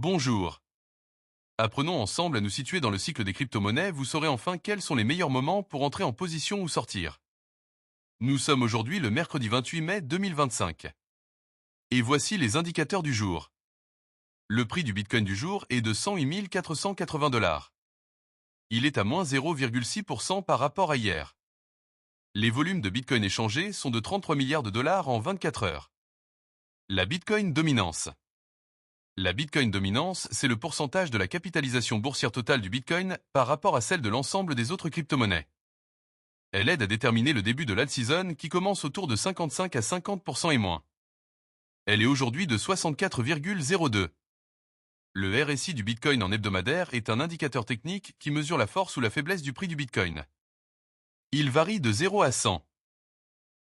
Bonjour. Apprenons ensemble à nous situer dans le cycle des crypto-monnaies, vous saurez enfin quels sont les meilleurs moments pour entrer en position ou sortir. Nous sommes aujourd'hui le mercredi 28 mai 2025. Et voici les indicateurs du jour. Le prix du Bitcoin du jour est de 108 480 $. Il est à moins 0,6% par rapport à hier. Les volumes de Bitcoin échangés sont de 33 milliards de dollars en 24 heures. La Bitcoin dominance. La Bitcoin dominance, c'est le pourcentage de la capitalisation boursière totale du Bitcoin par rapport à celle de l'ensemble des autres crypto-monnaies. Elle aide à déterminer le début de l'alt-season qui commence autour de 55 à 50% et moins. Elle est aujourd'hui de 64,02. Le RSI du Bitcoin en hebdomadaire est un indicateur technique qui mesure la force ou la faiblesse du prix du Bitcoin. Il varie de 0 à 100.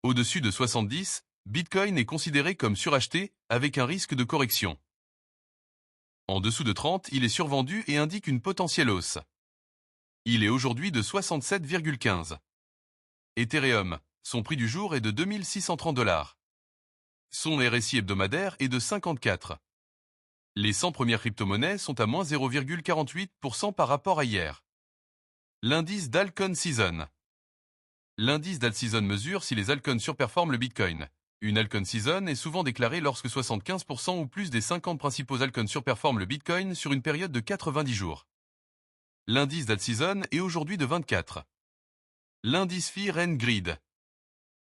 Au-dessus de 70, Bitcoin est considéré comme suracheté avec un risque de correction. En dessous de 30, il est survendu et indique une potentielle hausse. Il est aujourd'hui de 67,15. Ethereum, son prix du jour est de 2630 $. Son RSI hebdomadaire est de 54. Les 100 premières crypto-monnaies sont à moins 0,48% par rapport à hier. L'indice d'Alcon Season. L'indice d'alt-season mesure si les altcoins surperforment le Bitcoin. Une altcoin season est souvent déclarée lorsque 75% ou plus des 50 principaux altcoins surperforment le Bitcoin sur une période de 90 jours. L'indice d'alt-season est aujourd'hui de 24. L'indice Fear and Greed.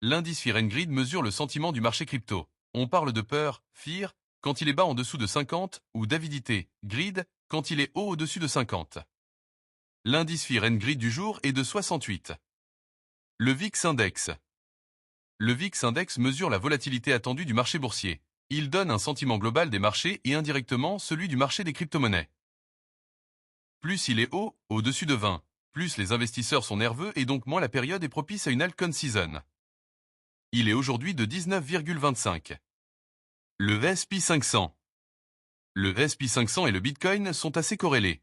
L'indice Fear and Greed mesure le sentiment du marché crypto. On parle de peur, fear, quand il est bas en dessous de 50, ou d'avidité, greed, quand il est haut au-dessus de 50. L'indice Fear and Greed du jour est de 68. Le VIX Index. Le VIX Index mesure la volatilité attendue du marché boursier. Il donne un sentiment global des marchés et indirectement celui du marché des crypto-monnaies. Plus il est haut, au-dessus de 20, plus les investisseurs sont nerveux et donc moins la période est propice à une altcoin season. Il est aujourd'hui de 19,25. Le S&P 500. Le S&P 500 et le Bitcoin sont assez corrélés.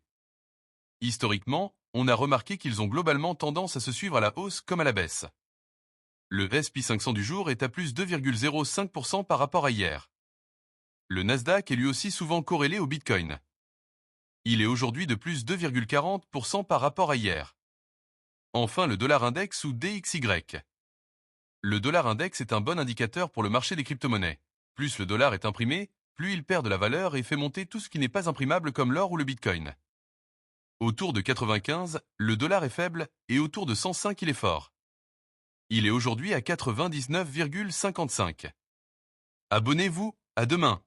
Historiquement, on a remarqué qu'ils ont globalement tendance à se suivre à la hausse comme à la baisse. Le S&P 500 du jour est à plus 2,05% par rapport à hier. Le Nasdaq est lui aussi souvent corrélé au Bitcoin. Il est aujourd'hui de plus 2,40% par rapport à hier. Enfin le dollar index ou DXY. Le dollar index est un bon indicateur pour le marché des crypto-monnaies. Plus le dollar est imprimé, plus il perd de la valeur et fait monter tout ce qui n'est pas imprimable comme l'or ou le Bitcoin. Autour de 95, le dollar est faible et autour de 105 il est fort. Il est aujourd'hui à 99,55. Abonnez-vous, à demain.